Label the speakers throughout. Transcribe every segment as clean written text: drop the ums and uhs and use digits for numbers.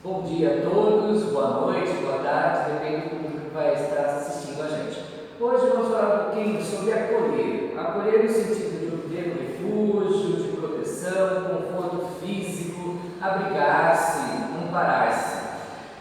Speaker 1: Bom dia a todos, boa noite, boa tarde, depende do público que vai estar assistindo a gente. Hoje vamos falar um pouquinho sobre acolher. Acolher no sentido de ter um refúgio, de proteção, conforto físico, abrigar-se, amparar-se.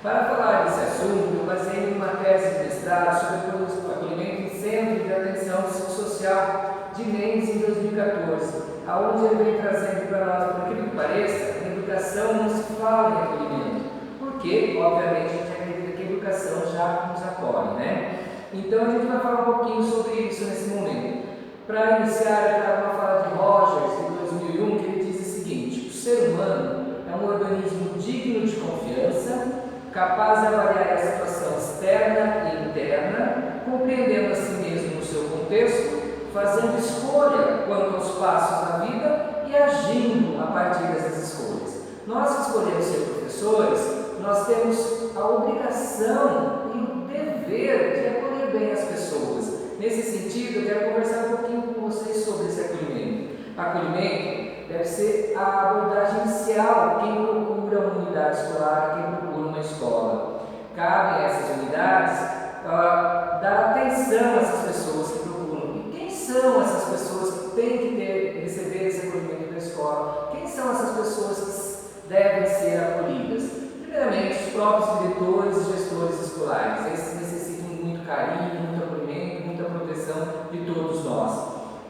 Speaker 1: Para falar desse assunto, eu baseei em uma tese de mestrado sobre o acolhimento em centro de atenção psicossocial de Mendes em 2014, aonde ele vem trazendo para nós, por aquilo que pareça, na educação não se fala em acolhimento. Porque, obviamente, a gente acredita que a educação já nos acolhe, né? Então, a gente vai falar um pouquinho sobre isso nesse momento. Para iniciar, eu trago uma fala de Rogers, de 2001, que ele diz o seguinte: o ser humano é um organismo digno de confiança, capaz de avaliar a situação externa e interna, compreendendo a si mesmo no seu contexto, fazendo escolha quanto aos passos da vida e agindo a partir dessas escolhas. Nós que escolhemos ser professores, nós temos a obrigação e o dever de acolher bem as pessoas. Nesse sentido, eu quero conversar um pouquinho com vocês sobre esse acolhimento. Acolhimento deve ser a abordagem inicial, quem procura uma unidade escolar, quem procura uma escola. Cabe a essas unidades dar atenção a essas pessoas que procuram. E quem são essas pessoas que têm que receber esse acolhimento da escola? Quem são essas pessoas que devem ser acolhidas? Primeiramente, os próprios diretores e gestores escolares. Esses necessitam de muito carinho, muito acolhimento, muita proteção de todos nós.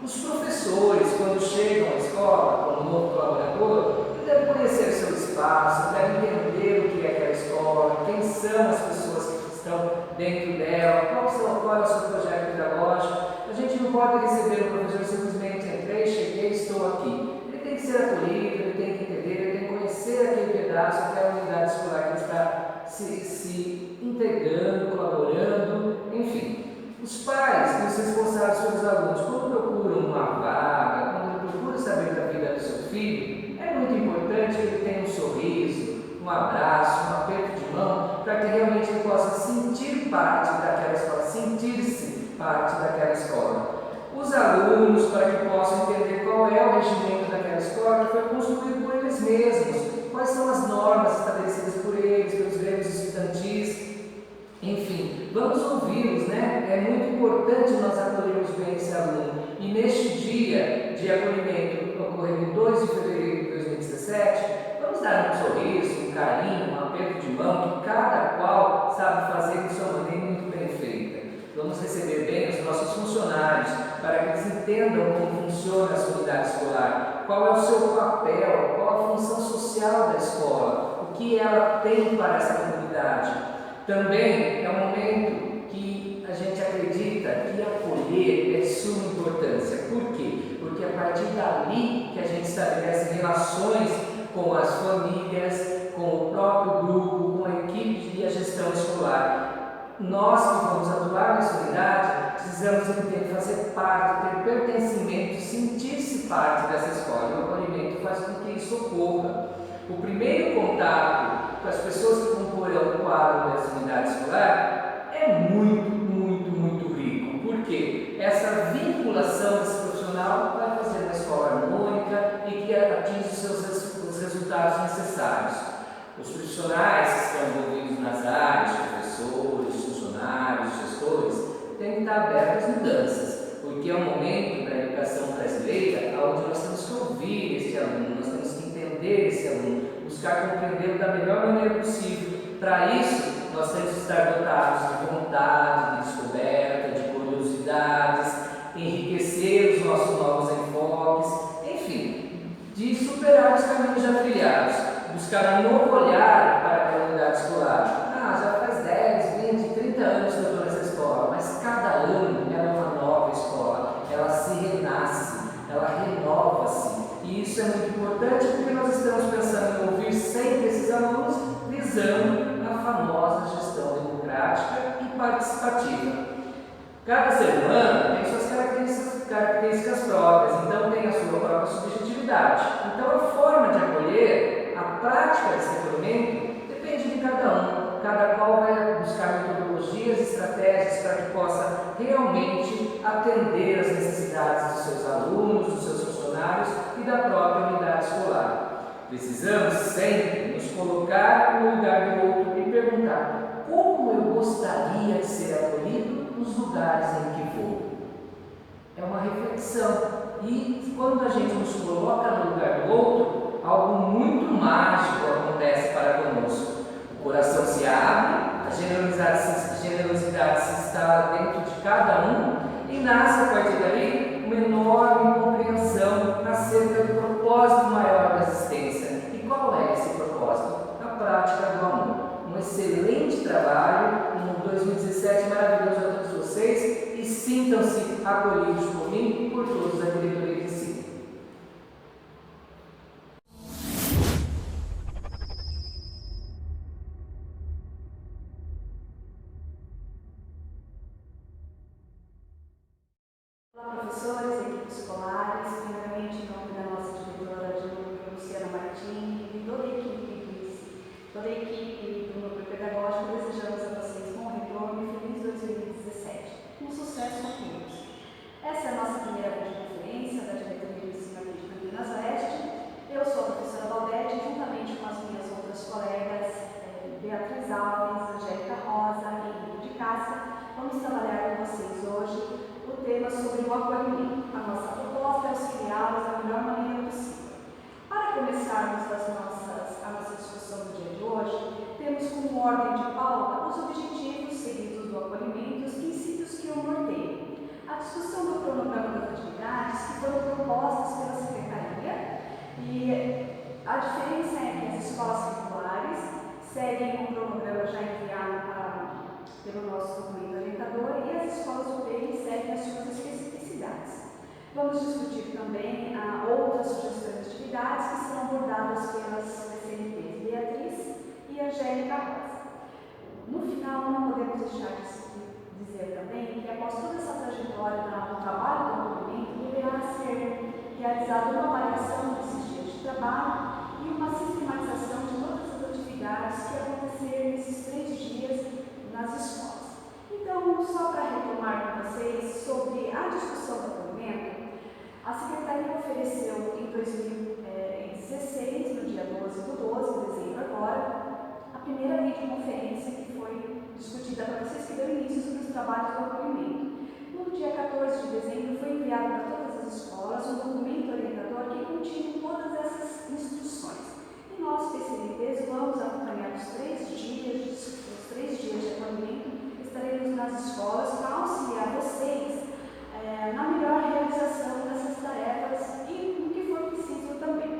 Speaker 1: Os professores, quando chegam à escola, como novo colaborador, devem conhecer o seu espaço, devem entender o que é aquela escola, quem são as pessoas que estão dentro dela, qual é o seu projeto pedagógico. A gente não pode receber um professor simplesmente entrei, cheguei, estou aqui. Ele tem que ser acolhido, ele tem que entender, ele tem que conhecer aquele pedaço, aquela unidade escolar que ele está se integrando, colaborando, enfim. Os pais, os responsáveis pelos alunos, quando procuram uma vaga, quando procuram saber da vida do seu filho, é muito importante que ele tenha um sorriso, um abraço, um aperto de mão, para que realmente ele possa sentir parte daquela escola, sentir-se parte daquela escola. Os alunos, para que possam entender qual é o regimento daquela escola que foi construído por eles mesmos, quais são as normas estabelecidas por eles, pelos grêmios estudantis. Enfim, vamos ouvi-los, né? É muito importante nós acolhermos bem esse aluno. E neste dia de acolhimento, ocorrendo em 2 de fevereiro de 2017, vamos dar um sorriso, um carinho, um aperto de mão, que cada qual sabe fazer de sua maneira muito bem feita. Vamos receber bem os nossos funcionários, para que eles entendam como funciona a sua unidade escolar, qual é o seu papel, qual a função social da escola, o que ela tem para essa comunidade. Também é um momento que a gente acredita que acolher é de suma importância. Por quê? Porque é a partir dali que a gente estabelece relações com as famílias, com o próprio grupo, com a equipe e a gestão escolar. Nós que vamos atuar nessa unidade, precisamos entender, fazer parte, ter pertencimento, sentir-se parte dessa escola. E o acolhimento faz com que isso ocorra. O primeiro contato com as pessoas que compõem o quadro dessa unidade escolar é muito rico. Por quê? Essa vinculação desse profissional vai fazer uma escola harmônica e que atinge os resultados necessários. Os profissionais que estão envolvidos nas áreas, professores, funcionários, gestores, têm que estar abertos às mudanças, porque é um momento da educação brasileira onde nós temos que ouvir esse aluno, nós temos que entender esse aluno, buscar compreendê-lo da melhor maneira possível. Para isso, nós temos que estar dotados de vontade, de descoberta, de curiosidades, enriquecer os nossos novos enfoques, enfim, de superar os caminhos já trilhados, buscar um novo olhar para aquela unidade escolar. Já faz 10, 20, 30 anos que eu estou nessa escola, mas cada ano ela é uma nova escola, ela se renasce, ela renova-se. E isso é muito importante porque nós estamos pensando em ouvir sempre esses alunos, visando a famosa gestão democrática e participativa. Cada ser humano tem suas características próprias, então tem a sua própria subjetividade. Então a forma de acolher, a prática desse acolhimento, depende de cada um. Cada qual vai buscar metodologias, estratégias para que possa realmente atender às necessidades dos seus alunos, dos seus funcionários e da própria unidade escolar. Precisamos sempre nos colocar no lugar do outro e perguntar: como eu gostaria de ser acolhido nos lugares em que vou? É uma reflexão. E quando a gente nos coloca no lugar do outro, algo muito mágico acontece para conosco. O coração se abre, a generosidade se instala dentro de cada um e nasce a partir dali uma enorme compreensão acerca do propósito maior da existência. E qual é esse propósito? A prática do amor. Um excelente trabalho, um 2017 maravilhoso a todos vocês, e sintam-se acolhidos por mim e por todos da diretoria de ensino.
Speaker 2: Olá, professores, equipes escolares, primeiramente em nome da nossa diretora de núcleo, Luciana Martins, e toda a equipe do núcleo pedagógico, desejamos a vocês bom retorno e feliz 2017. Um sucesso a todos. Essa é a nossa primeira videoconferência da diretoria de ensino aqui de Campinas Oeste. Eu sou a professora Valdete, juntamente com as minhas outras colegas, Beatriz Alves, Angélica Rosa e Henrique de Cássia, vamos trabalhar com vocês hoje o tema sobre o acolhimento. A nossa proposta é auxiliá-los da melhor maneira possível. Para começarmos a nossa discussão do dia de hoje, temos como ordem de pauta os objetivos seguidos do acolhimento e os princípios que o norteiam. A discussão do cronograma das atividades que foram propostas pela Secretaria, e a diferença é que as escolas regulares seguem um cronograma já enviado pelo nosso documento orientador e as escolas UTI seguem as suas especificidades. Vamos discutir também outras sugestões de atividades que serão abordadas pelas CNPs Beatriz e Angélica Rosa. No final, não podemos deixar de dizer também que após toda essa trajetória do trabalho do acolhimento, deverá ser realizada uma avaliação desses dias de trabalho e uma sistematização de todas as atividades que acontecerem nesses 3 dias nas escolas. Então, só para retomar com vocês sobre a discussão do acolhimento, a Secretaria ofereceu em 2016, no dia 12 de dezembro agora, a primeira videoconferência que foi discutida para vocês, que deu início sobre os trabalhos do acolhimento. No dia 14 de dezembro foi enviado para todas as escolas um documento orientador que continha todas essas instruções. E nós, PCNPs, vamos acompanhar os 3 dias de acolhimento, estaremos nas escolas para auxiliar vocês na melhor realização dessas tarefas e no que for preciso também.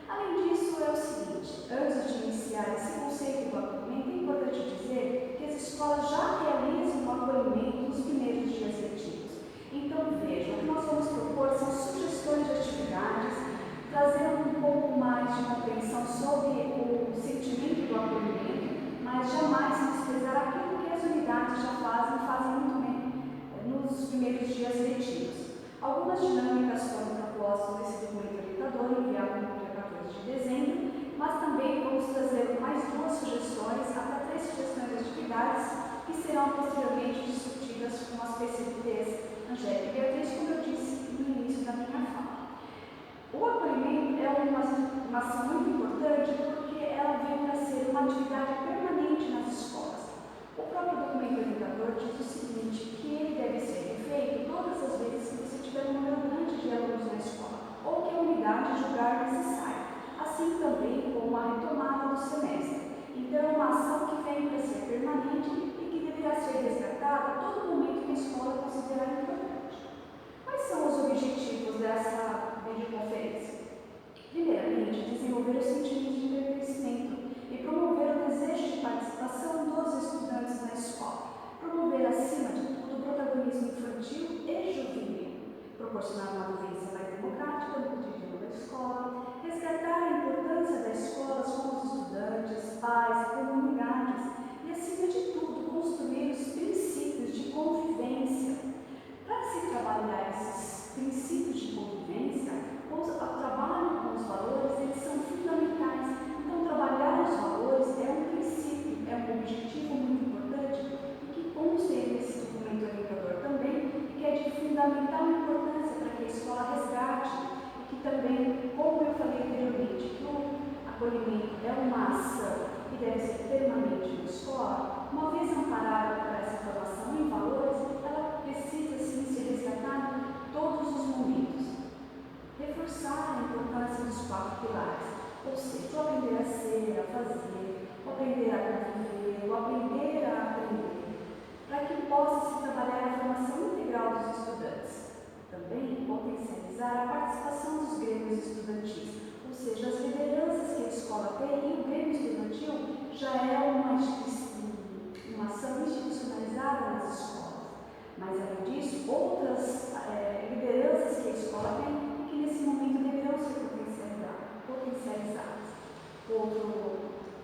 Speaker 2: Além disso, é o seguinte: antes de iniciar esse conceito do acolhimento, é importante dizer que as escolas já realizam o acolhimento nos primeiros dias letivos. Então, vejam, o que nós vamos propor são sugestões de atividades, trazendo um pouco mais de compreensão sobre o sentimento do acolhimento, mas jamais desprezar aquilo que as unidades já fazem muito bem nos primeiros dias letivos. Algumas dinâmicas foram propostas nesse documento orientador enviado no dia 14 de dezembro, mas também vamos trazer mais 2 sugestões, até 3 sugestões de atividades que serão posteriormente discutidas com as PCNPs Angélica e Beatriz, como eu disse no início da minha fala. O acolhimento é uma ação muito importante porque ela vem para ser uma atividade permanente nas escolas. O próprio documento orientador diz o seguinte, que ele deve ser feito todas as vezes que você tiver um número grande de alunos na escola, ou que a unidade julgar necessário, assim também como a retomada do semestre. Então, é uma ação que vem para ser permanente e que deverá ser resgatada a todo momento que a escola considerar importante. Quais são os objetivos dessa videoconferência? Primeiramente, desenvolver o sentimento de pertencimento e promover o desejo de participação dos estudantes na escola. Promover, acima de tudo, o protagonismo infantil e juvenil. Proporcionar uma vivência mais democrática do cotidiano da escola. Resgatar a importância das escolas com os estudantes, pais, comunidades. E, acima de tudo, construir os princípios de convivência. Para se trabalhar esses princípios de convivência, o trabalho com os valores, eles são fundamentais. Então, trabalhar os valores é um princípio, é um objetivo muito importante e que consta nesse documento orientador também, e que é de fundamental importância para que a escola resgate e que também, como eu falei anteriormente, que acolhimento é uma ação que deve ser permanente na escola, uma vez amparada por essa formação em valores, ela precisa sim ser resgatada em todos os momentos. Reforçar a importância dos 4 pilares, ou seja, o aprender a ser, a fazer, o aprender a conviver, o aprender a aprender, para que possa se trabalhar a formação integral dos estudantes. Também potencializar a participação dos grêmios estudantis, ou seja, as lideranças que a escola tem, e o grêmio estudantil já é uma ação institucionalizada nas escolas. Mas, além disso, outras lideranças que a escola tem e que nesse momento deverão ser potencializadas. Outro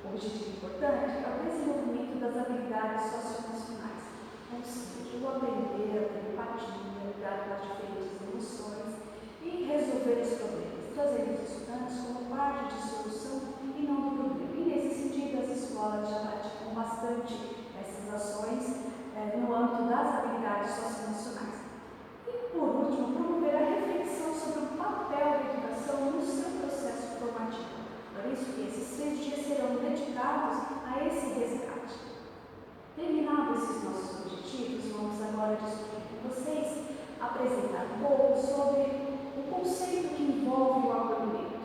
Speaker 2: objetivo importante é o desenvolvimento das habilidades socioemocionais, ou seja, o aprender a ter empatia, lidar com as diferentes emoções e resolver os problemas, trazendo os estudantes como parte de solução e não do problema. E nesse sentido, as escolas já praticam bastante essas ações no âmbito das habilidades socioemocionais. E, por último, promover a reflexão sobre o papel da educação no seu processo formativo. Por isso que esses 3 dias serão dedicados a esse resgate. Terminados esses nossos objetivos, vamos agora discutir com vocês, apresentar um pouco sobre o conceito que envolve o acolhimento.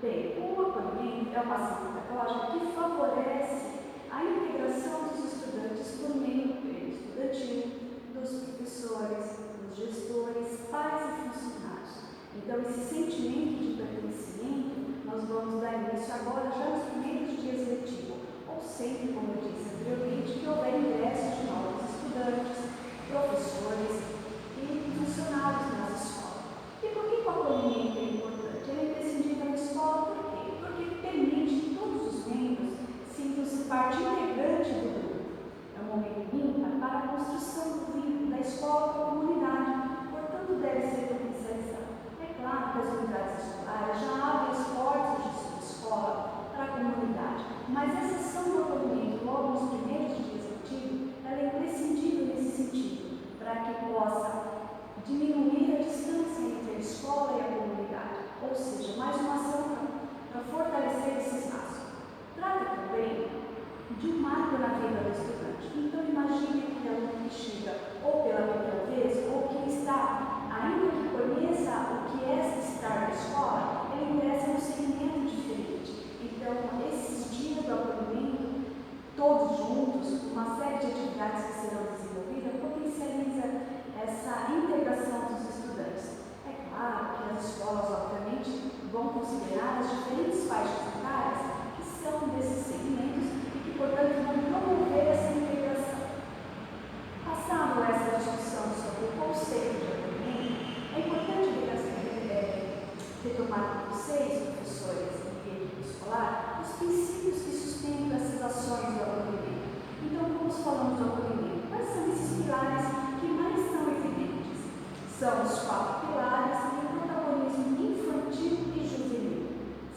Speaker 2: Bem, o acolhimento é uma ação pedagógica que favorece a integração dos estudantes por meio do grêmio estudantil, dos professores, dos gestores, pais e funcionários. Então, esse sentimento de pertencimento nós vamos dar início agora já nos primeiros dias letivos, ou sempre, como eu disse anteriormente, que houver ingressos de novos estudantes, professores e funcionários nas escolas. E por que o acolhimento é importante? Ele é imprescindível na escola, por quê? Porque ele permite que todos os membros sintam-se parte integrante do grupo. É um momento ímpar para a construção do vínculo da escola com a comunidade, portanto deve ser potencializado. É claro que as unidades escolares já abrem as portas de sua escola para a comunidade, mas essa ação do acolhimento logo nos primeiros dias letivos, ela é imprescindível nesse sentido, para que possa diminuir a distância entre a escola e a comunidade, ou seja, mais uma ação para fortalecer esses laços. Trata também de um marco na vida do estudante. Então, imagine que é um que chega ou pela primeira vez, ou que está, ainda que conheça o que é estar na escola, ele ingressa em um segmento diferente. Então, esses dias do acolhimento, todos juntos, uma série de atividades que serão desenvolvidas, potencializa essa integração dos estudantes. É claro que as escolas, obviamente, vão considerar as diferentes faixas etárias que são desses segmentos e que, portanto, vão promover essa integração. Passado essa discussão sobre o conceito de acolhimento, é importante retomar com vocês, professores e equipe escolar, os princípios que sustentam essas ações do acolhimento. Então, como falamos do acolhimento, quais são esses pilares que mais são evidentes? São os 4 pilares e o protagonismo infantil e juvenil.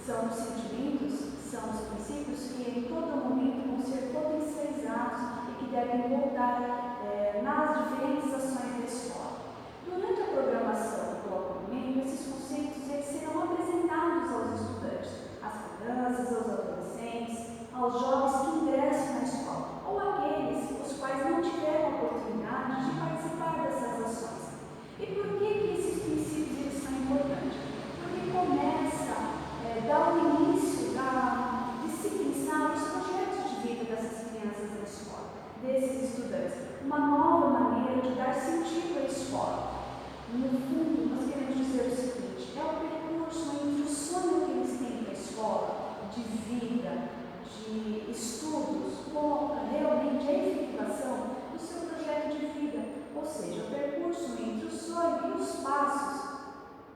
Speaker 2: São os sentimentos, são os princípios que em todo momento vão ser potencializados e que devem voltar nas diferentes ações da escola. Durante a programação do acolhimento, esses conceitos eles serão apresentados aos estudantes, às crianças, aos adolescentes, aos jovens que ingressam na escola, ou aqueles os quais não tiveram a oportunidade de participar dessas ações. E por que esses princípios eles são importantes? Porque começa a dar o início de se pensar nos projetos de vida dessas crianças na escola, desses estudantes, uma nova maneira de dar sentido à escola. No fundo, nós queremos dizer o seguinte: é o percurso entre o sonho que eles têm para a escola, de vida, de estudos, com realmente a efetivação do seu projeto de vida, ou seja, o percurso entre o sonho e os passos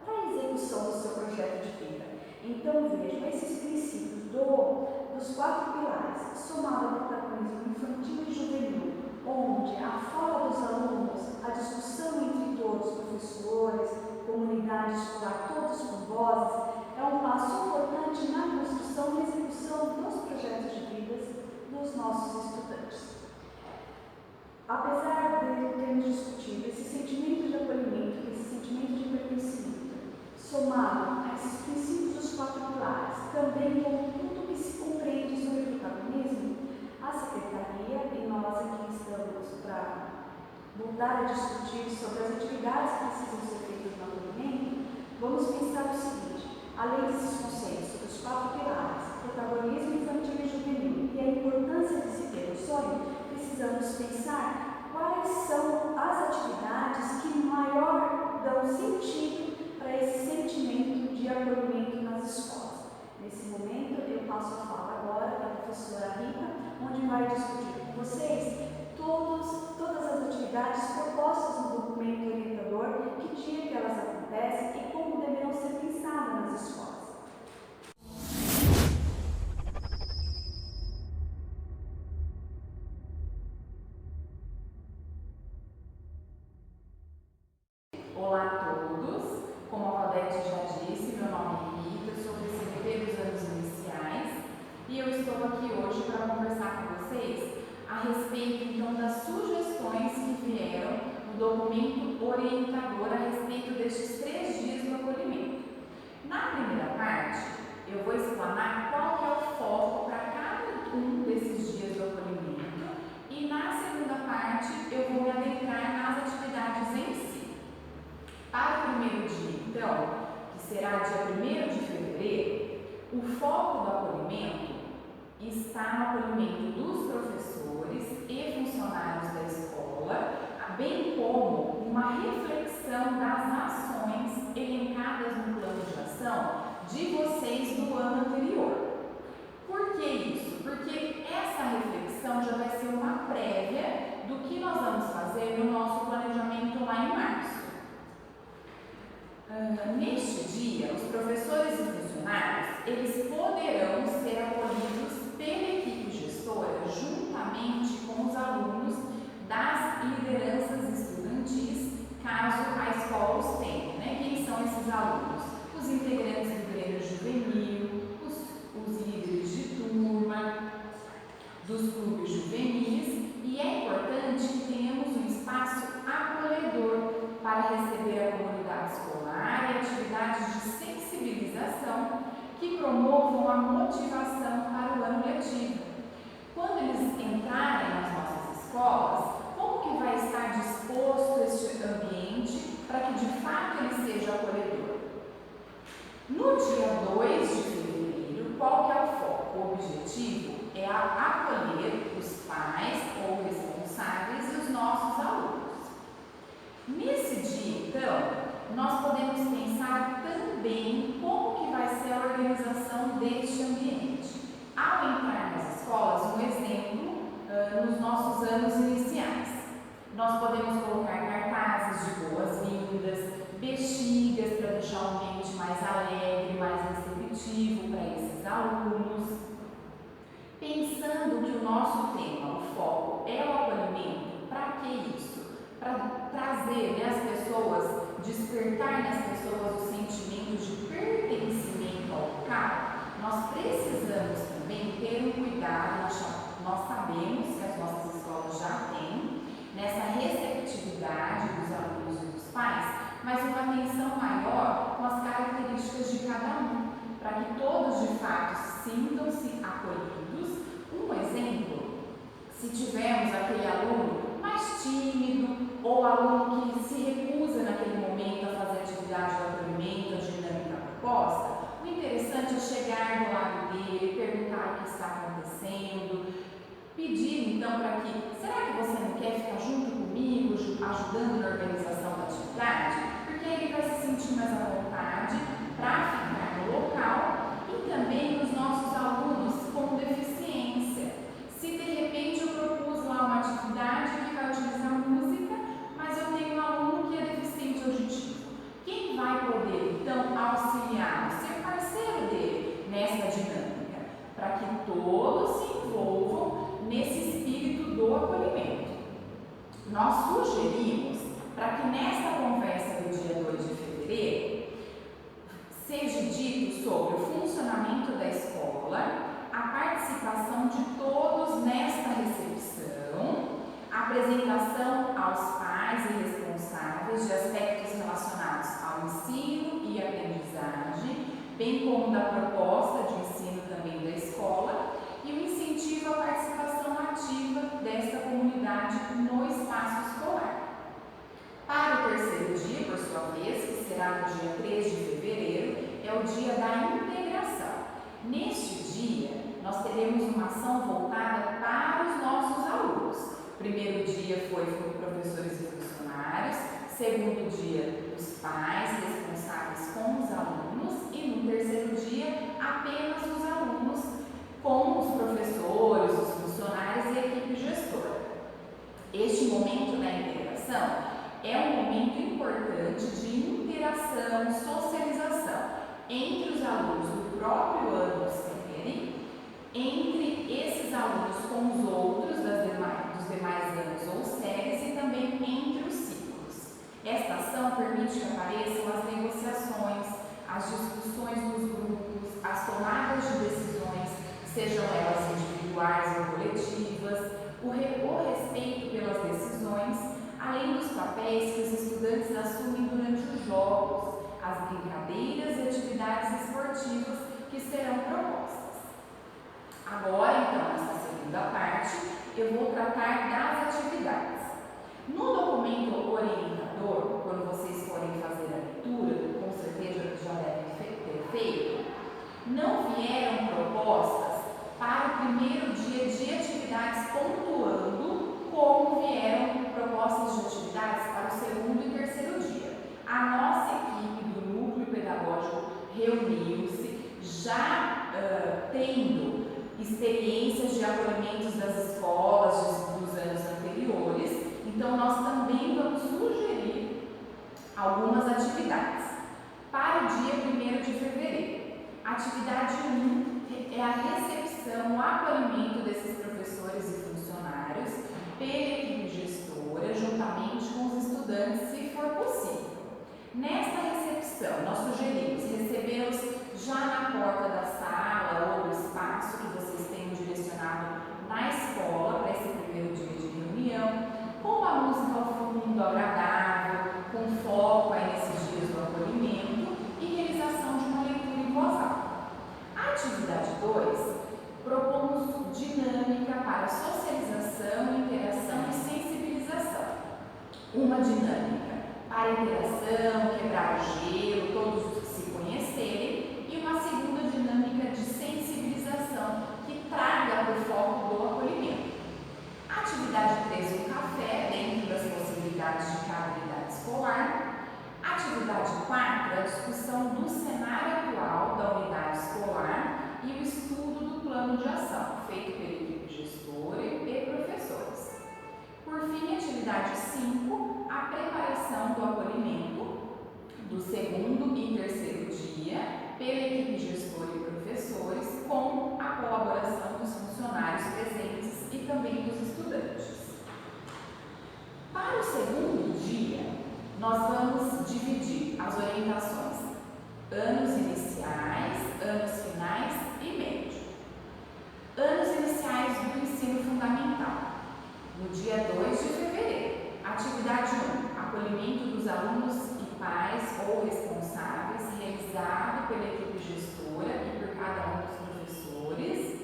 Speaker 2: para a execução do seu projeto de vida. Então, vejam, esses princípios dos 4 pilares, somado ao protagonismo infantil e juvenil, onde a fala dos alunos, a discussão entre todos, professores, comunidade escolar, todos com vozes, é um passo importante na construção e execução dos projetos de vida dos nossos estudantes. Apesar de termos discutido esse sentimento de acolhimento, esse sentimento de pertencimento, somado a esses princípios dos 4 pilares, também com tudo voltar a discutir sobre as atividades que precisam ser feitas no acolhimento, vamos pensar o seguinte: além desses conceitos sobre os 4 pilares, protagonismo infantil e juvenil e a importância de se ter um sonho, precisamos pensar quais são as atividades que maior dão sentido para esse sentimento de acolhimento nas escolas. Nesse momento, eu passo a fala agora para a professora Rita, onde vai discutir com vocês todas as atividades propostas no documento orientador, que dia que elas acontecem e como deverão ser pensadas nas escolas.
Speaker 3: Olá a todos, como a Valdete já disse, meu nome é Rita, sou PCBP dos anos iniciais e eu estou aqui hoje para conversar com vocês a respeito então das sugestões que vieram no documento orientador a respeito destes 3 dias do acolhimento. Na primeira parte, eu vou explanar qual que é o foco para cada um desses dias do acolhimento e na segunda parte eu vou me adentrar nas atividades em si. Para o primeiro dia, então, que será dia 1º de fevereiro, o foco do acolhimento está no acolhimento dos professores e funcionários da escola, bem como uma reflexão das ações elencadas no plano de ação de vocês do ano anterior. Por que isso? Porque essa reflexão já vai ser uma prévia do que nós vamos fazer no nosso planejamento lá em março. Neste dia, os professores e funcionários, eles poderão ser acolhidos pela equipe gestora juntamente com os alunos das lideranças estudantis, caso a escola os tenha, né? Quem são esses alunos? Os integrantes do Grêmio Juvenil, os líderes de turma, dos clubes juvenis, e é importante que tenhamos um espaço acolhedor para receber a comunidade escolar e atividades de sensibilização que promovam a motivação para o ano letivo. Quando eles entrarem nas nossas escolas, como que vai estar disposto este ambiente para que de fato ele seja acolhedor? No dia 2 de fevereiro, qual que é o foco? O objetivo é acolher os pais ou responsáveis e os nossos alunos. Nesse dia, então, nós podemos pensar também como que vai ser a organização deste ambiente. Ao entrar nas escolas, um exemplo nos nossos anos iniciais. Nós podemos colocar cartazes de boas-vindas, bexigas para deixar o ambiente mais alegre, mais receptivo para esses alunos. Pensando que o nosso tema, o foco, é o acolhimento, para que isso? Para trazer as pessoas, despertar nas pessoas o sentimento de pertencimento ao local, nós precisamos também ter um cuidado, nós sabemos que as nossas escolas já têm, nessa receptividade dos alunos e dos pais, mas uma atenção maior com as características de cada um, para que todos de fato sintam-se acolhidos. Um exemplo, se tivermos aquele aluno mais tímido ou aluno que se recusa naquele momento a fazer atividade do acolhimento, a dinâmica proposta, o interessante é chegar do lado dele, perguntar o que está acontecendo, pedir então para que, será que você não quer ficar junto comigo, ajudando na organização da atividade? Porque aí ele vai se sentir mais à vontade para ficar no local e também os nossos alunos com deficiência. Se de repente eu propus lá uma atividade que vai utilizar música, mas eu tenho um aluno que é deficiente auditivo, quem vai poder então auxiliar, ser parceiro dele nessa dinâmica, para que todos se envolvam nesse espírito do acolhimento? Nós sugerimos para que nesta conversa do dia 2 de fevereiro seja dito sobre o funcionamento da escola, a participação de todos nesta recepção, a apresentação aos pais e responsáveis de aspectos relacionados ao ensino e aprendizagem, bem como da proposta de ensino também da escola, e o incentivo à participação ativa desta comunidade no espaço escolar. Primeiro dia foi professores e funcionários, segundo dia os pais responsáveis com os alunos e no terceiro dia apenas os alunos com os professores, os funcionários e a equipe gestora. Este momento da integração é um momento importante de interação, socialização entre os alunos do próprio ano série, entre esses alunos com os outros dos demais anos ou séries e também entre os ciclos. Esta ação permite que apareçam as negociações, as discussões dos grupos, as tomadas de decisões, sejam elas individuais ou coletivas, o respeito pelas decisões, além dos papéis que os estudantes assumem durante os jogos, as brincadeiras e atividades esportivas que serão propostas. Agora, então, nessa segunda parte, eu vou tratar das atividades. No documento orientador, quando vocês forem fazer a leitura, com certeza já devem ter feito, não vieram propostas para o primeiro dia de atividades pontuando como vieram propostas de atividades para o segundo e terceiro dia. A nossa equipe do núcleo pedagógico reuniu-se já tendo experiências de acolhimentos das escolas dos anos anteriores, então nós também vamos sugerir algumas atividades. Para o dia 1º de fevereiro, atividade 1 é a recepção, o acolhimento desses professores e funcionários pela equipe gestora, juntamente com os estudantes, se for possível. Nesta recepção, nós sugerimos recebê-los já na porta da sala ou do espaço que vocês tenham direcionado na escola para esse primeiro dia de reunião, com uma música ao fundo agradável, com foco aí nesses dias do acolhimento e realização de uma leitura em voz alta. A atividade 2, propomos dinâmica para socialização, interação e sensibilização. Uma dinâmica para interação, quebrar o gelo, todos se conhecerem, e uma segunda dinâmica de sensibilização que traga para o foco do acolhimento. A atividade 3, o café, dentro das possibilidades de cada unidade escolar. A atividade 4, a discussão do cenário atual da unidade escolar e o estudo do plano de ação, feito pela equipe gestora e professores. Por fim, a atividade 5, a preparação do acolhimento do segundo e terceiro dia pela equipe gestora e professores, com a colaboração dos funcionários presentes e também dos estudantes. Para o segundo dia, nós vamos dividir as orientações anos iniciais, anos finais e médio. Anos iniciais do ensino fundamental. No dia 2 de fevereiro, atividade 1, acolhimento dos alunos e pais ou responsáveis, realizado pela equipe gestora e por cada um dos professores.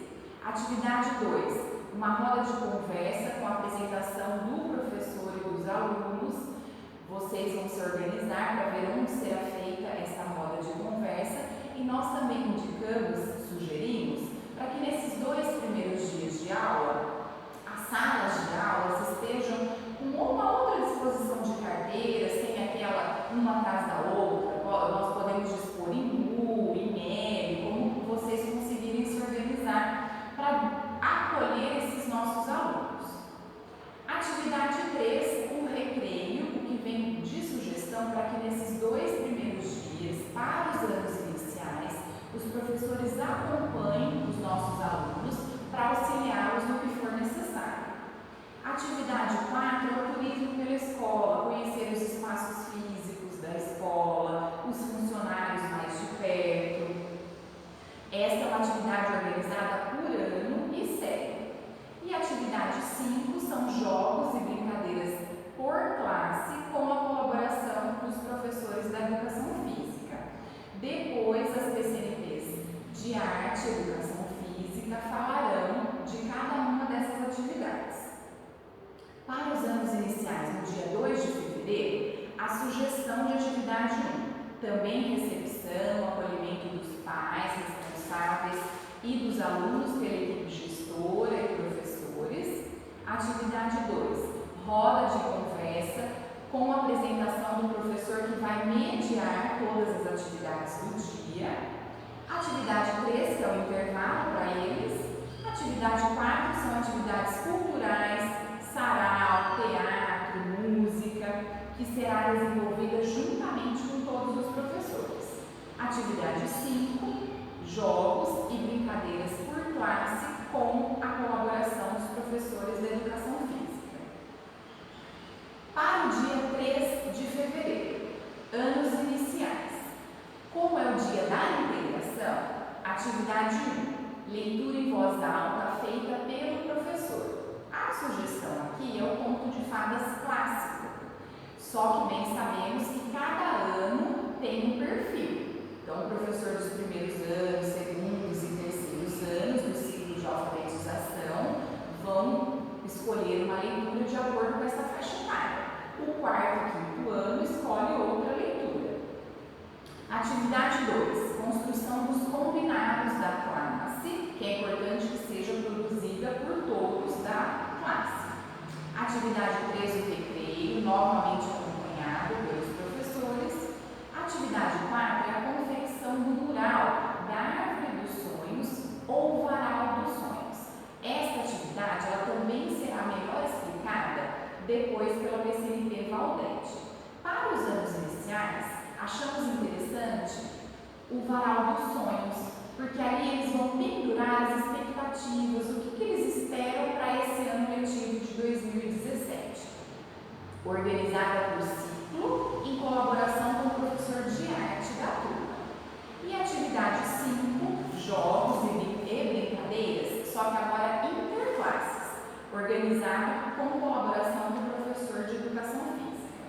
Speaker 3: Atividade 2, uma roda de conversa com a apresentação do professor e dos alunos. Vocês vão se organizar para ver onde será feita essa roda de conversa e nós também indicamos, sugerimos, para que nesses 2 primeiros dias de aula, as salas de aulas estejam com uma outra disposição de carteiras, sem aquela uma atrás da outra. Nós podemos dispor em U, em L, como vocês conseguirem se organizar para acolher esses nossos alunos. Atividade 3, o recreio, o que vem de sugestão para que nesses 2 primeiros dias, para os anos iniciais, os professores acompanhem os nossos alunos para auxiliá-los no que for necessário. Atividade 4 é o turismo pela escola, conhecer os espaços físicos da escola, os funcionários mais de perto. Esta é uma atividade organizada por ano e série. E a atividade 5 são jogos e brincadeiras por classe com a colaboração dos professores da educação física. Depois, as PCNPs de arte e educação física falarão de cada uma dessas atividades. Para os anos iniciais, no dia 2 de fevereiro, a sugestão de atividade 1, também recepção, acolhimento dos pais responsáveis e dos alunos pela equipe gestora e professores. A Atividade 2, roda de conversa com a apresentação do professor que vai mediar todas as atividades do dia. Atividade 3, que é o intervalo para eles. Atividade 4 são atividades culturais, sarau, teatro, música, que será desenvolvida juntamente com todos os professores. Atividade 5, jogos e brincadeiras por classe com a colaboração dos professores da educação física. Para o dia 3 de fevereiro, anos iniciais. Como é o dia da integração, atividade 1, leitura em voz alta feita pelo professor. A sugestão aqui é o conto de fadas clássico, só que bem sabemos que cada ano tem um perfil. Então, o professor dos primeiros anos, segundos e terceiros anos do ciclo de alfabetização vão escolher uma leitura de acordo com essa faixa etária. O quarto e quinto ano escolhe outra leitura. Atividade 2, construção dos combinados da classe, que é importante que seja produzida por todos da classe. Atividade 3, o recreio, novamente acompanhado pelos professores. Atividade 4 é a confecção do mural da árvore dos sonhos ou varal dos sonhos. Esta atividade ela também será melhor explicada depois pela PCNT Valdete. Para os anos iniciais, achamos interessante o varal dos sonhos, porque ali eles vão pendurar as expectativas, o que eles esperam para esse ano letivo de 2017. Organizada por ciclo, em colaboração com o professor de arte da turma. E atividade 5, jogos e brincadeiras, só que agora interclasses, organizada com colaboração do professor de educação física.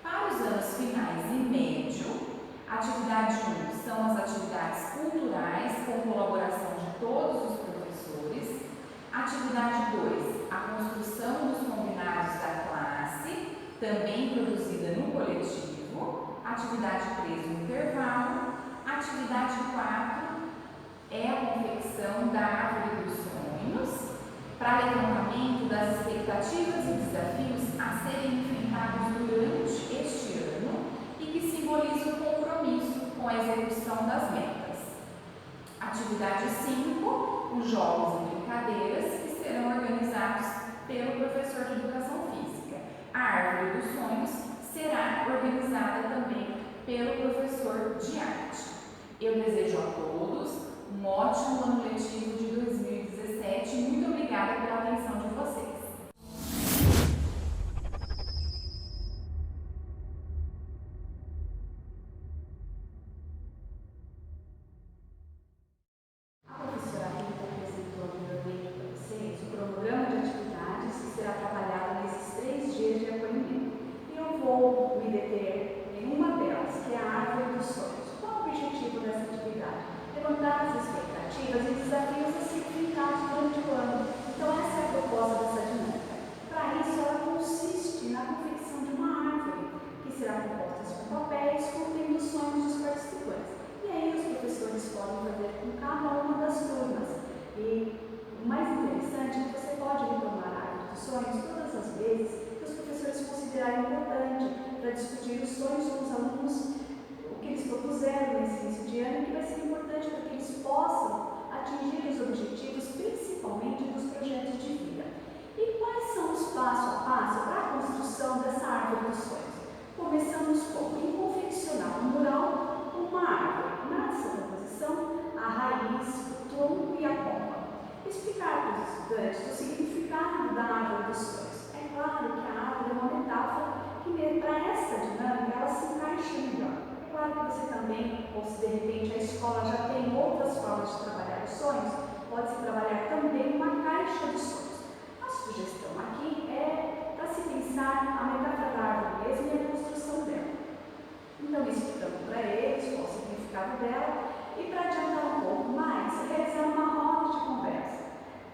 Speaker 3: Para os anos finais e médio, atividade 1 são as atividades culturais com colaboração de todos os professores. Atividade 2, a construção dos combinados da classe, também produzida no coletivo. Atividade 3, o intervalo. Atividade 4 é a confecção da árvore dos sonhos, para levantamento das expectativas e desafios a serem enfrentados durante este ano e que simboliza o compromisso com a execução das metas. Atividade 5, os jogos e brincadeiras, que serão organizados pelo professor de educação física. A árvore dos sonhos será organizada também pelo professor de arte. Eu desejo a todos um ótimo ano letivo de 2017. Muito obrigada pela atenção de vocês.
Speaker 2: A professora Rita apresentou anteriormente para vocês o cronograma de atividades que será trabalhado nesses 3 dias de acolhimento. E eu vou me deter em uma delas, que é a árvore dos sonhos. Qual o objetivo dessa atividade? Levantar as expectativas e desafios a serem enfrentados durante o ano. Então, essa é a proposta dessa dinâmica. Para isso, ela consiste na confecção de uma árvore, que será composta de papéis contendo os sonhos dos participantes. E aí, os professores podem fazer com cada uma das turmas. E o mais interessante é que você pode retomar a árvore dos sonhos todas as vezes que os professores considerarem importante para discutir os sonhos com os alunos, o que eles propuseram nesse início de ano, que vai ser importante para que eles possam atingir os objetivos, principalmente dos projetos de vida. E quais são os passo a passo para a construção dessa árvore dos sonhos? Começamos com em confeccionar um mural, uma árvore. Nessa composição, a raiz, o tronco e a copa. Explicar para os estudantes o significado da árvore dos sonhos. É claro que a árvore é uma metáfora que, para essa dinâmica, ela se encaixa melhor. É claro que você também, ou se de repente a escola já tem outras formas de trabalhar os sonhos, pode-se trabalhar também uma caixa de sonhos. A sugestão aqui é para se pensar a metáfora da árvore mesmo e a construção dela. Então, explicando para eles qual o significado dela e, para adiantar um pouco mais, realizar uma roda de conversa,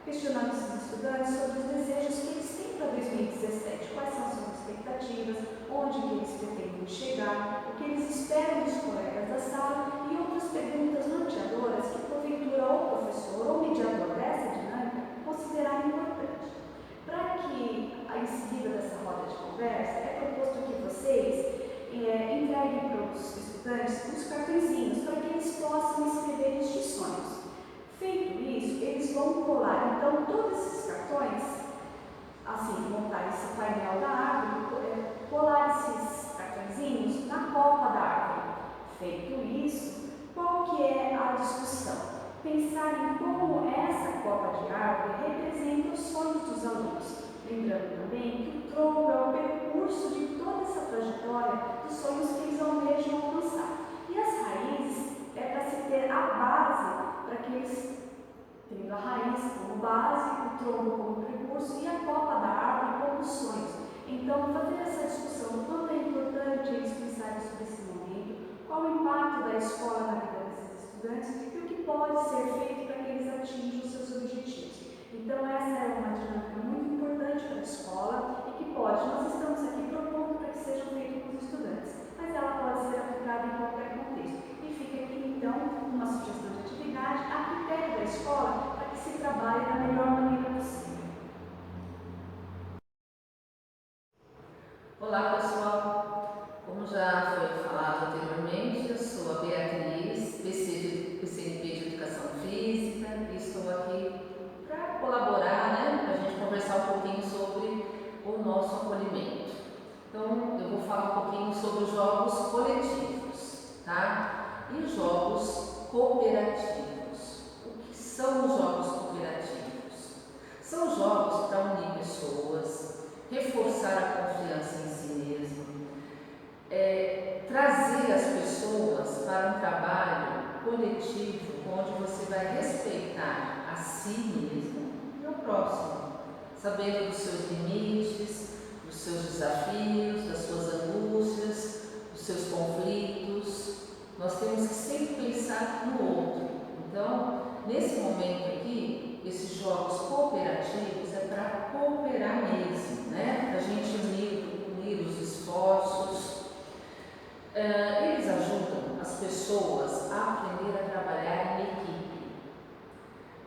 Speaker 2: questionando os estudantes sobre os desejos que eles têm para 2017, quais são suas expectativas, onde que eles pretendem chegar, o que eles esperam dos colegas da sala e outras perguntas norteadoras que, porventura, o professor ou mediador dessa dinâmica considerar importante. Para que conversa, é proposto que vocês entreguem para os estudantes os cartõezinhos para que eles possam escrever instruções. Feito isso, eles vão colar então todos esses cartões, assim, montar esse painel da árvore, colar esses cartõezinhos na copa da árvore. Feito isso, qual que é a discussão? Pensar em como essa copa de árvore representa os sonhos dos alunos. Lembrando também que o tronco é o percurso de toda essa trajetória dos sonhos que eles almejam alcançar. E as raízes é para se ter a base, para que eles, tendo a raiz como base, o tronco como percurso e a copa da árvore como sonhos. Então, fazer essa discussão do quanto é importante eles pensarem sobre esse momento, qual o impacto da escola na vida desses estudantes e o que pode ser feito para que eles atinjam os seus objetivos. Então, essa é uma dinâmica muito importante para a escola e que nós estamos aqui propondo para que sejam feitos com os estudantes, mas ela pode ser aplicada em qualquer contexto. E fica aqui, então, uma sugestão de atividade a critério da escola para que se trabalhe da melhor maneira possível.
Speaker 1: Olá pessoal, como já foi falado anteriormente, eu sou a Beatriz, PCNP de Educação Física, e estou aqui para colaborar, para a gente conversar um pouquinho sobre o nosso acolhimento. Então, eu vou falar um pouquinho sobre os jogos coletivos, tá? E os jogos cooperativos. O que são os jogos cooperativos? São jogos para unir pessoas, reforçar a confiança em si mesmo, trazer as pessoas para um trabalho coletivo onde você vai respeitar a si mesmo e o próximo, sabendo dos seus limites, dos seus desafios, das suas angústias, dos seus conflitos. Nós temos que sempre pensar no outro. Então, nesse momento aqui, esses jogos cooperativos é para cooperar mesmo, para a gente unir os esforços. Eles ajudam as pessoas a aprender a trabalhar em equipe,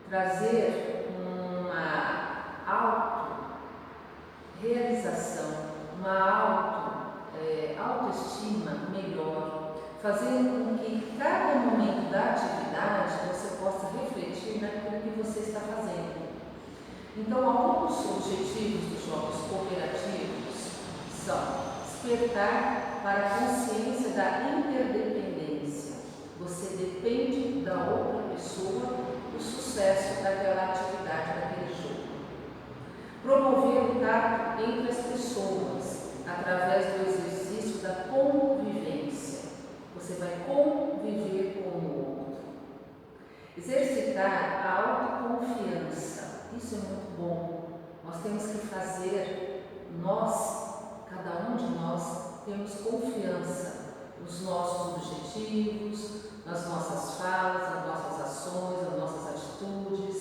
Speaker 1: trazer uma auto-realização, uma autoestima melhor, fazendo com que cada momento da atividade você possa refletir naquilo que você está fazendo. Então, alguns objetivos dos jogos cooperativos são despertar para a consciência da interdependência. Você depende da outra pessoa o sucesso daquela atividade, daquele jogo. Promover o tato entre as pessoas através do exercício da convivência. Você vai conviver com o outro. Exercitar a autoconfiança. Isso é muito bom. Nós temos que fazer, cada um de nós, temos confiança nos nossos objetivos, nas nossas falas, nas nossas ações, nas nossas atitudes.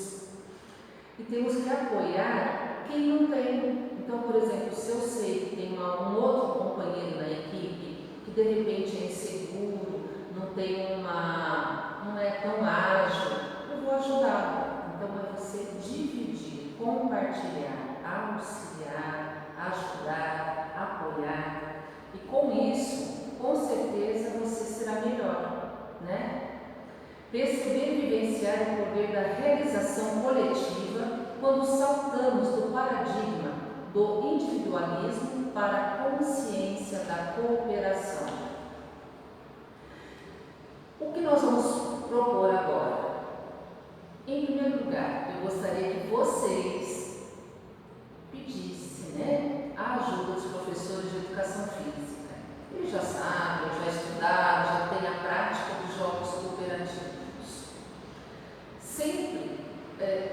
Speaker 1: E temos que apoiar quem não tem. Então, por exemplo, se eu sei que tem um outro companheiro na equipe que de repente é inseguro, não é tão ágil, eu vou ajudá-lo. Então, é você dividir, compartilhar, auxiliar, ajudar, apoiar. E com isso, com certeza, você será melhor, Perceber e vivenciar o poder da realização coletiva quando saltamos do paradigma do individualismo para a consciência da cooperação. O que nós vamos propor agora? Em primeiro lugar, eu gostaria que vocês pedissem, a ajuda dos professores de educação física. Eles já sabem, já estudaram, já têm a prática dos jogos cooperativos. Sempre,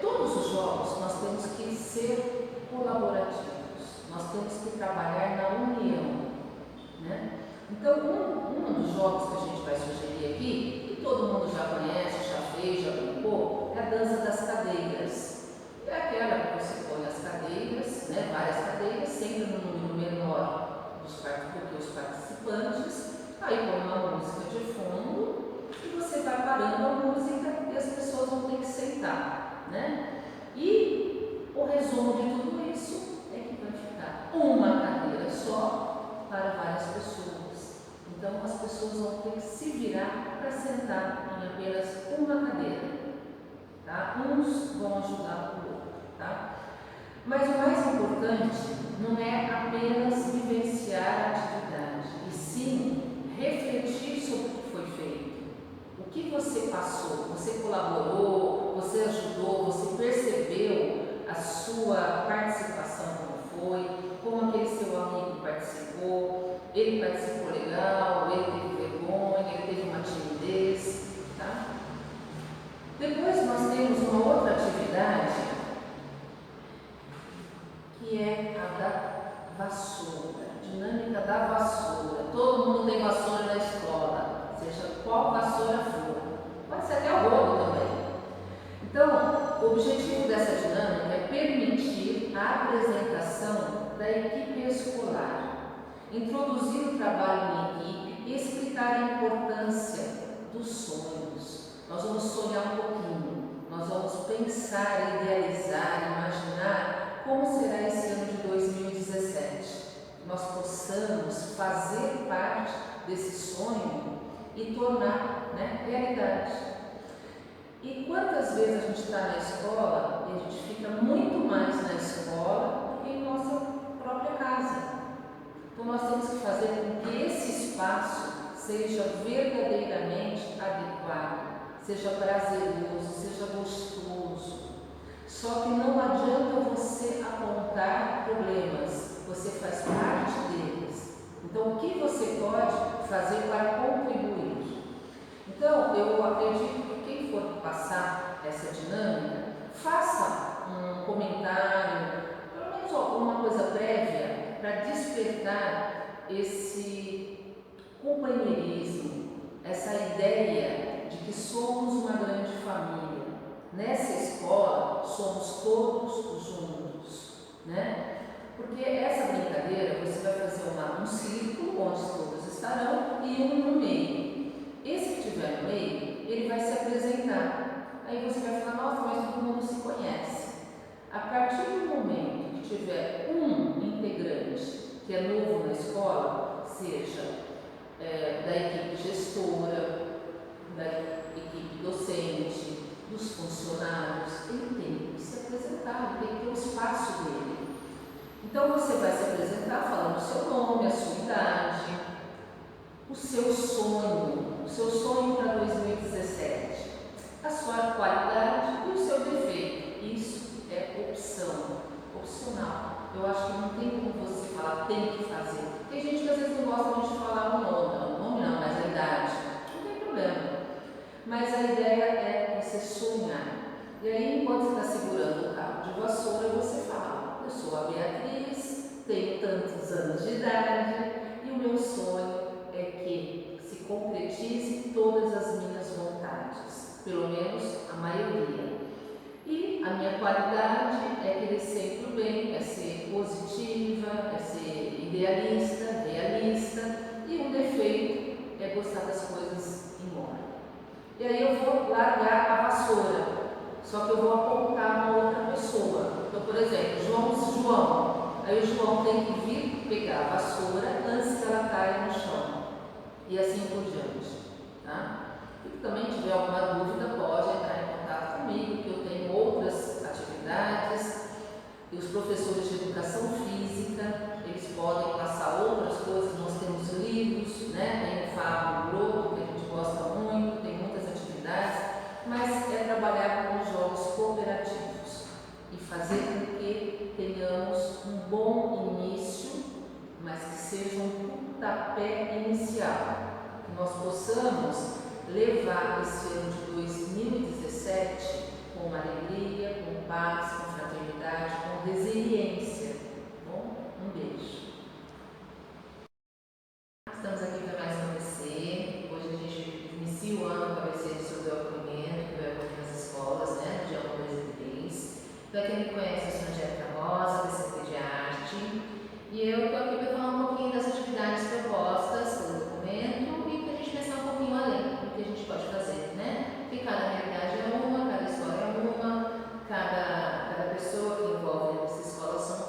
Speaker 1: todos os jogos, nós temos que ser colaborativos, nós temos que trabalhar na união, Então, um dos jogos que a gente vai sugerir aqui, que todo mundo já conhece, já fez, já brincou, é a dança das cadeiras. É aquela que você põe as cadeiras, várias cadeiras, sempre no número menor do que os participantes, aí põe uma música de fundo e você vai parando a música e as pessoas vão ter que sentar, E o resumo de tudo isso é que vai ficar uma cadeira só
Speaker 4: pessoas vão ter que se virar para sentar em apenas uma cadeira, tá? Uns vão ajudar o outro, tá? Mas o mais importante não é apenas vivenciar a atividade, e sim refletir sobre o que foi feito. O que você passou? Você colaborou? Você ajudou? Você percebeu a sua participação como foi? Como aquele seu amigo participou? Ele participou legal? Ele teve vergonha? Ele teve uma timidez? Tá? Depois nós temos uma outra atividade que é a da vassoura, dinâmica da vassoura. Todo mundo tem vassoura na escola, seja qual vassoura for. Pode ser até o rodo também. Então, o objetivo dessa dinâmica é permitir a apresentação da equipe escolar, introduzir o trabalho em equipe e explicar a importância dos sonhos. Nós vamos sonhar um pouquinho, nós vamos pensar, idealizar, imaginar como será esse ano de 2017. Que nós possamos fazer parte desse sonho e tornar, realidade. E quantas vezes a gente está na escola e a gente fica muito mais na escola do que em nossa própria casa. Então nós temos que fazer com que esse espaço seja verdadeiramente adequado, seja prazeroso, seja gostoso. Só que não adianta você apontar problemas, você faz parte deles. Então o que você pode fazer para contribuir? Então eu acredito que quem for passar essa dinâmica, faça um comentário, pelo menos alguma coisa prévia, para despertar esse companheirismo, essa ideia de que somos uma grande família. Nessa escola, somos todos juntos, Porque essa brincadeira, você vai fazer um círculo onde todos estarão e um no meio. Esse que estiver no meio, ele vai se apresentar. Aí você vai falar, nossa, mas todo mundo se conhece. A partir do momento que tiver um integrante que é novo na escola, seja da equipe gestora, da equipe docente, dos funcionários, ele tem que se apresentar, ele tem que ter o espaço dele. Então você vai se apresentar falando o seu nome, a sua idade, o seu sonho para 2017, a sua qualidade e o seu defeito. Isso é opcional. Eu acho que não tem como você falar, tem que fazer. Tem gente que às vezes não gosta muito de falar o nome não, mas a idade. Não tem problema. Mas a ideia é você sonhar. E aí, enquanto você está segurando o cabo de vassoura, você fala, eu sou a Beatriz, tenho tantos anos de idade e o meu sonho é que se concretize todas as minhas vontades, pelo menos a maioria. E a minha qualidade é querer sempre o bem, é ser positiva, é ser idealista, realista, e um defeito é gostar das coisas embora. E aí eu vou largar a vassoura, só que eu vou apontar uma outra pessoa. Então, por exemplo, João. Aí o João tem que vir pegar a vassoura antes que ela caia no chão. E assim por diante. Tá? Se também tiver alguma dúvida, pode entrar em contato comigo, que eu tenho outras atividades. E os professores de educação física, eles podem passar outras coisas. Nós temos livros, tem o Fábio Broto, que a gente gosta muito, tem muitas atividades, mas é trabalhar com os jogos cooperativos e fazer com que tenhamos um bom início, mas que seja um pontapé inicial, que nós possamos levar esse ano de 2017 com alegria, com paz, com fraternidade, com resiliência. Bom, um beijo. Estamos aqui para mais um ABC. Hoje a gente inicia o ano com o ABC sobre o acolhimento, que vai ocorrer nas escolas, no dia 1, 2 e 3. Para quem me conhece, eu sou a Angélica Rosa, DCT de Arte, e eu estou aqui para falar um pouquinho das atividades propostas pelo documento e para a gente pensar um pouquinho além do que a gente pode fazer, Porque cada realidade é uma, cada história é uma, cada pessoa que envolve essa escola são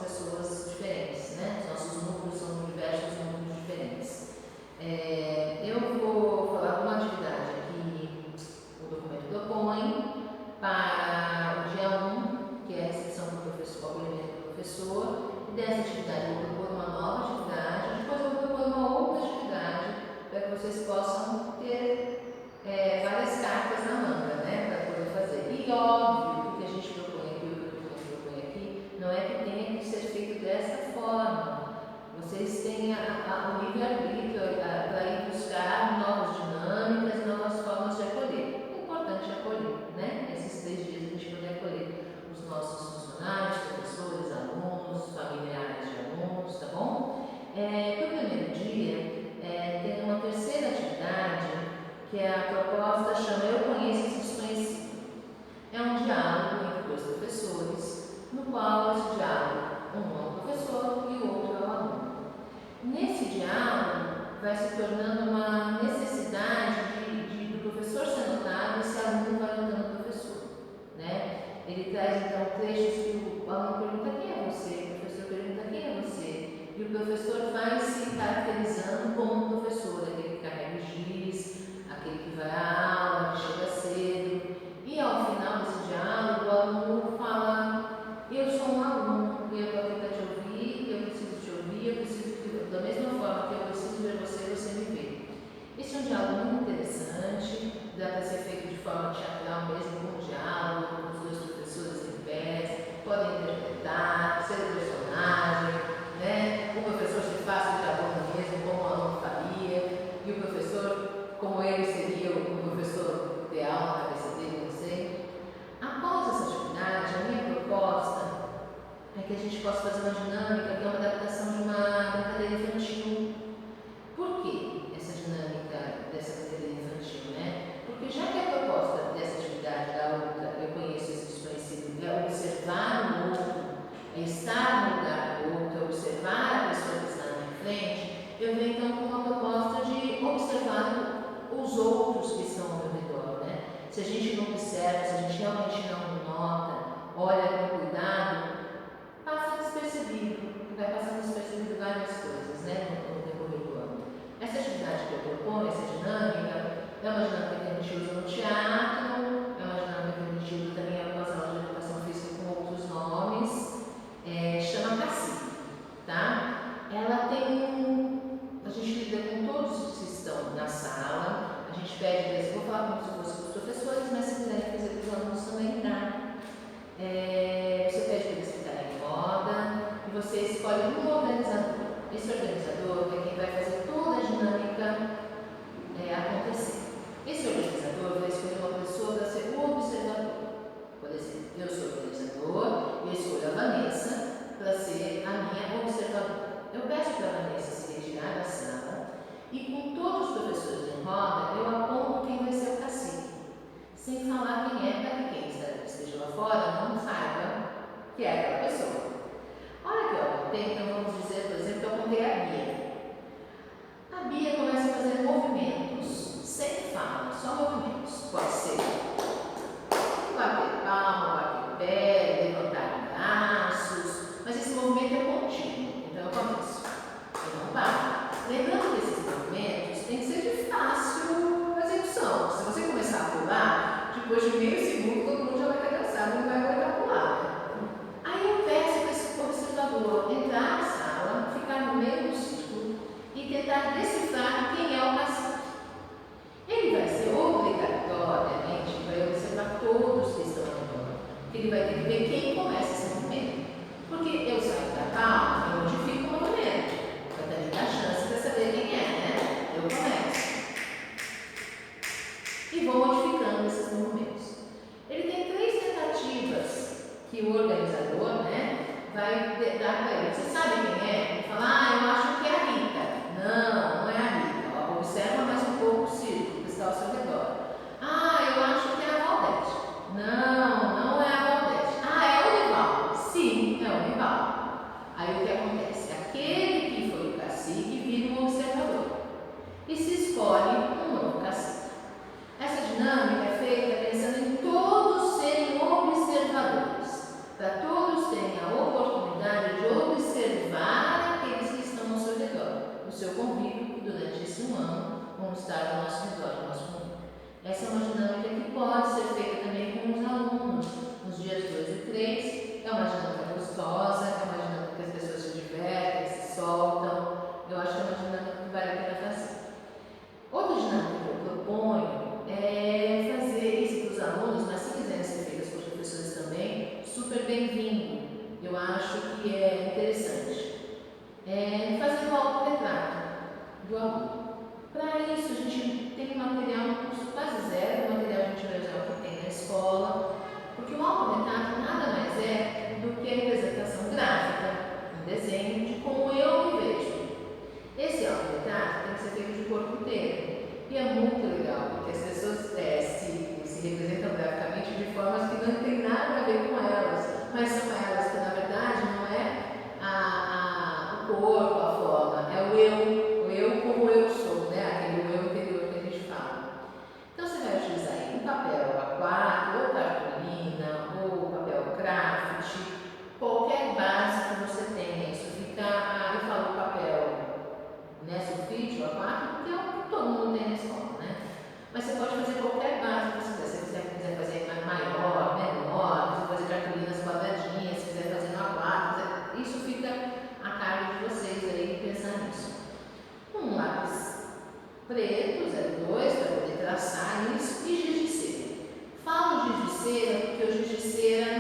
Speaker 4: vocês possam ter várias cartas na manga, né, para poder fazer. E óbvio, o que a gente propõe aqui, o que eu propõe aqui, não é que tenha que ser feito dessa forma. Vocês têm o livre-arbítrio para ir buscar novas dinâmicas, novas formas de acolher. O importante é acolher, né? Esses 3 dias a gente poder acolher os nossos funcionários, professores, alunos, familiares de alunos, tá bom? No primeiro dia, tem uma terceira atividade que é a proposta chama Eu Conheço Esse Desconhecido. É um diálogo entre 2 professores, no qual esse diálogo, um é o professor e o outro é o aluno. Nesse diálogo vai se tornando uma necessidade do professor ser notado e esse aluno vai notando o professor, né? Ele traz então trechos que o aluno pergunta quem é você, o professor pergunta quem é você, e o professor vai se caracterizando como professor, aquele que carrega o giz, aquele que vai à aula, que chega cedo, e ao final desse diálogo o aluno fala: eu sou um aluno, eu estou aqui para te ouvir, eu preciso te ouvir, eu preciso que, da mesma forma que eu preciso ver você, você me vê. Esse é um diálogo muito interessante, dá para ser feito de forma teatral mesmo, com um diálogo, com os 2 professores em pé, podem interpretar, ser o personagem, né? O professor se faz de aluno mesmo, como o aluno faria, e o professor, como ele seria o professor ideal na cabeça dele, não sei. Após essa atividade, a minha proposta é que a gente possa fazer uma dinâmica que é uma adaptação de uma brincadeira infantil. Por que essa dinâmica dessa brincadeira infantil, né? Porque já que a proposta dessa atividade da outra, Eu Conheço Esse Desconhecido, é observar o outro, é estar no lugar do outro, é observar a pessoa que está na minha frente, eu venho então com uma proposta de observar os outros que estão ao meu redor, né? Se a gente não observa, se a gente realmente não nota, olha com cuidado, passa despercebido, vai passando despercebido várias coisas, né, no decorrer do ano. Essa atividade que eu proponho, essa dinâmica, é uma dinâmica que a gente usa no teatro, é uma dinâmica que a gente usa também em algumas aulas de educação física com outros nomes, chama Cacique, tá? Ela tem a gente lida com todos os que estão na sala, a gente pede para eles, vou falar como se fosse para os professores, mas se quiserem fazer para os alunos também dá. Você pede para eles ficarem em roda e você escolhe um organizador. Esse organizador é quem vai fazer toda a dinâmica acontecer. Esse organizador vai escolher uma pessoa para ser o observador. Por exemplo, eu sou o organizador e eu escolho a Vanessa para ser a minha observadora. Eu peço para a Vanessa se retirar da sala e com todos os professores em roda eu aponto quem vai ser o cacique, sem falar quem é, para que quem esteja lá fora não saiba que é aquela pessoa. A hora que eu apontei, então vamos dizer, por exemplo, que eu apontei a Bia. A Bia começa a fazer movimentos, sem fala, só movimentos. Pode ser bater palma, bater pé, levantar braços, mas esse movimento é contínuo, então eu começo. Eu não paro. Lembrando que esses movimentos têm que ser de fácil execução. Se você começar a pular, depois de meio segundo todo mundo já vai estar cansado e não vai aguentar pular. Aí eu peço para esse observador entrar na sala, ficar no meio do círculo e tentar decifrar quem é o cacique. Ele vai ser obrigatoriamente, vai observar todos que estão ao redor, porque ele vai ter que ver quem começa esse movimento. Porque eu saio da palma, eu modifico o movimento, vai também dar chance para saber quem é, né? Eu começo. E vou modificando esses movimentos. Ele tem 3 tentativas que o organizador, né, vai dar para ele. Você sabe quem é? Ele fala, eu acho que é a Rita. Não é a Rita. Observa mais um pouco o círculo que está ao seu redor. Eu acho que é a Valdete. Não é a Valdete. É o Nivaldo. Sim, é o Nivaldo. Aí o que acontece? Aquele que foi o cacique vira um observador. E se escolhe um novo cacique. Essa dinâmica é feita pensando em todos serem observadores, para todos terem a oportunidade de observar aqueles que estão ao seu redor, o seu convívio durante esse 1 ano vão estar ao nosso redor, no nosso mundo. Essa é uma dinâmica que pode ser feita também com os alunos, nos dias 2 e 3. É uma dinâmica gostosa, é uma dinâmica que as pessoas se divertem, se soltam. Eu acho que é uma dinâmica que vale a pena fazer. Outra dinâmica que eu proponho é fazer isso para os alunos, mas se quiserem ser feitas para os professores também, super bem-vindo. Eu acho que é interessante. Fazer o autorretrato do aluno. Para isso, a gente tem um material, um curso quase zero, o material a gente vai usar o que tem na escola, porque o autorretrato nada mais é do que a representação gráfica, um desenho de como eu me vejo. Esse autorretrato tem que ser feito de corpo inteiro. E é muito legal, porque as pessoas se representam graficamente de formas que não tem nada a ver com elas, mas são elas que, na verdade, não é o corpo, a forma, é o eu como eu sou, né? Aquele eu interior que a gente fala. Então, você vai utilizar aí um papel A4, ou cartolina, ou papel craft, qualquer base que você tenha. Isso fica, eu falo papel, né, sulfite ou A4, porque é o que todo mundo tem na escola, né? Mas você pode fazer qualquer base que você quiser. Se você quiser fazer maior, menor, se você fazer cartolinas quadradinhas, se quiser fazer no A4, isso fica a cargo de vocês aí pensar nisso. Um lápis preto, 02, para poder traçar isso, e giz de cera. Falo giz de cera porque o giz de cera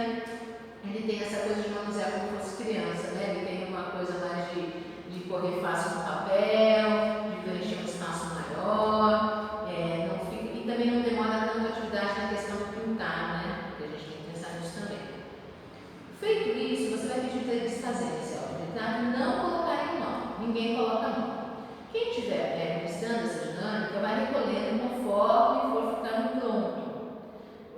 Speaker 4: ele tem essa coisa de manusear como fosse criança, né? Ele tem uma coisa mais de correr fácil no papel, de preencher um espaço maior, não fica, e também não demora tanto a atividade na questão do pintar, né? Porque a gente tem que pensar nisso também. Feito isso, você vai pedir para eles fazerem esse autorretrato e não colocarem nome. Ninguém coloca nome. Quem estiver registrando essa dinâmica vai recolhendo conforme for ficando pronto.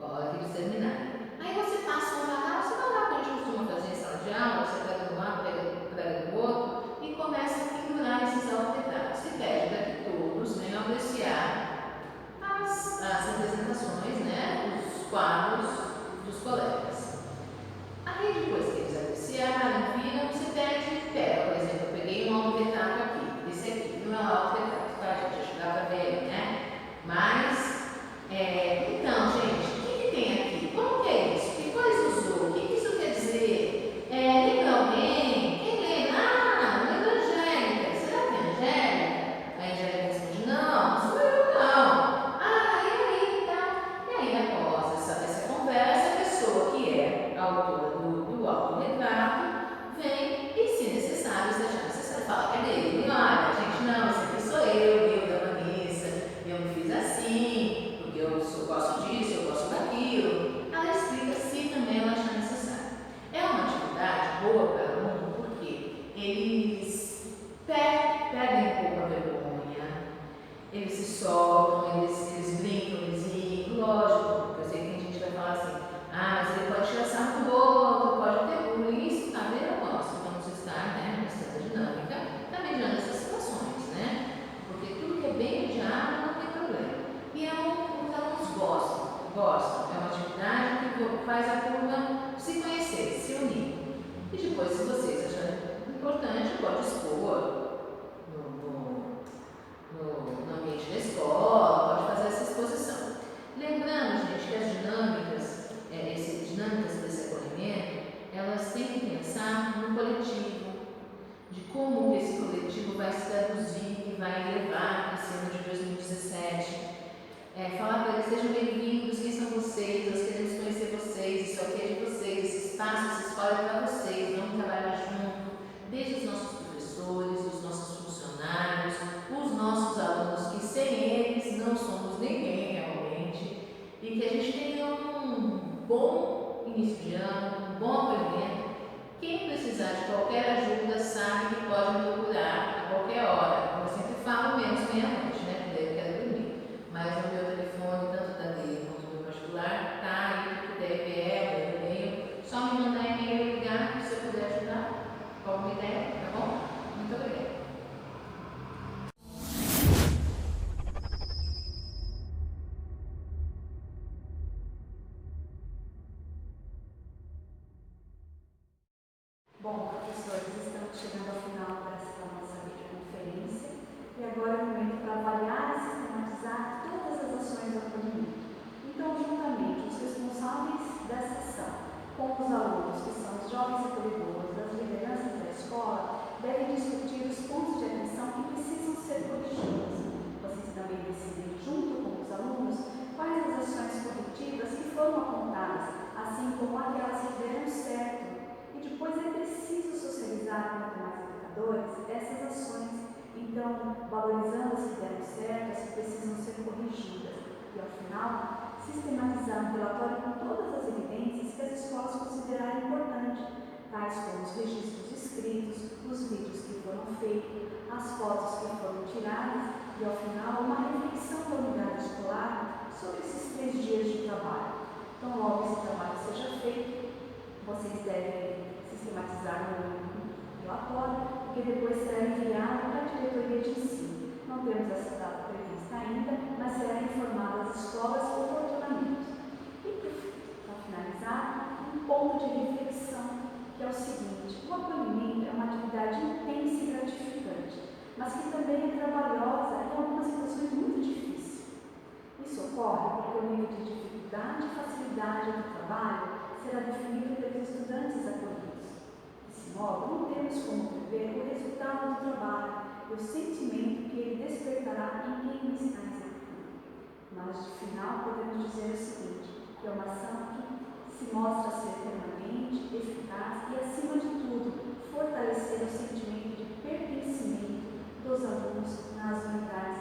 Speaker 4: A hora que eles terminarem. Aí você passa um varal, você vai lá que a gente costuma fazer em sala de aula, você pega um lado, pega do outro e começa a pendurar esses autorretratos. Se pede para que todos venham apreciar as representações, né, os quadros dos colegas. Aí depois que eles apreciaram, viram, você pega, por exemplo, eu peguei um autorretrato aqui, esse aqui, não é um autorretrato, tá, gente? Acho que dá para ver, né? Mas, então, gente, o que tem aqui? Como que é isso? Que coisa usou? O que isso quer dizer? Lembra alguém? Quem lembra? Lembra a Angélica. Será que é a Angélica? A Angélica responde, não sou eu não. E aí, tá? E aí, após essa conversa, a pessoa que é a autora do autorretrato vem e, se necessário, se achar necessário, fala que é dele. Olha, gente, não, esse aqui sou eu da Vanessa, eu me fiz assim, porque eu gosto disso, eu gosto daquilo. Ela explica se também ela achar necessário. É uma atividade boa para o aluno porque eles perdem um pouco a vergonha, eles se soltam, eles brincam, eles riem. Lógico, eu sei que tem gente que vai falar assim, mas ele pode tirar sarro do outro, pode ter bullying, isso cabe a nós, vamos estar, né, nessa dinâmica, tá mediando essas situações, né? Porque tudo que é bem mediado não tem problema. E os alunos gostam. É uma atividade que faz a turma se conhecer, se unir. E depois, se vocês acharem importante, pode expor no ambiente da escola, pode fazer essa exposição. Lembrando, gente, que as dinâmicas desse acolhimento, elas têm que pensar no coletivo, de como que esse coletivo vai se traduzir e vai levar esse ano de 2017. Falar para eles, sejam bem-vindos, quem são vocês, nós queremos conhecer vocês, isso aqui é de vocês, esse espaço, essa escola é para vocês, vamos trabalhar junto, desde os nossos professores, os nossos funcionários, os nossos alunos, que sem eles não somos ninguém realmente, e que a gente tenha um bom início de ano, um bom acolhimento. Quem precisar de qualquer ajuda sabe que pode me procurar a qualquer hora. Eu sempre falo menos meia-noite, né? Porque daí eu quero dormir. Mas o meu telefone, tanto da dele quanto do meu particular, tá aí, que puder ver, meu e-mail. Só me mandar e-mail e ligar se eu puder ajudar com alguma ideia, tá bom? Muito obrigada.
Speaker 2: Bom, professores, estamos chegando ao final dessa nossa videoconferência. final aquelas que deram certo. E depois é preciso socializar com os demais educadores essas ações. Então, valorizando as que deram certo, as que precisam ser corrigidas. E ao final, sistematizar um relatório com todas as evidências que as escolas considerarem importantes, tais como os registros escritos, os vídeos que foram feitos, as fotos que foram tiradas e, ao final, uma reflexão da unidade escolar sobre esses 3 dias de trabalho. Então, logo esse trabalho seja feito, vocês devem sistematizar no relatório, porque depois será enviado para a diretoria de ensino. Não temos essa data prevista ainda, mas será informada às escolas oportunamente. E, para finalizar, um ponto de reflexão, que é o seguinte: o acolhimento é uma atividade intensa e gratificante, mas que também é trabalhosa em algumas situações muito difíceis. Isso ocorre porque o nível de dificuldade e facilidade do trabalho será definido pelos estudantes acolhidos. Desse modo, não temos como prever o resultado do trabalho e o sentimento que ele despertará em quem o está executando. Mas, de final, podemos dizer o seguinte: que é uma ação que se mostra ser permanente, eficaz e, acima de tudo, fortalecer o sentimento de pertencimento dos alunos nas unidades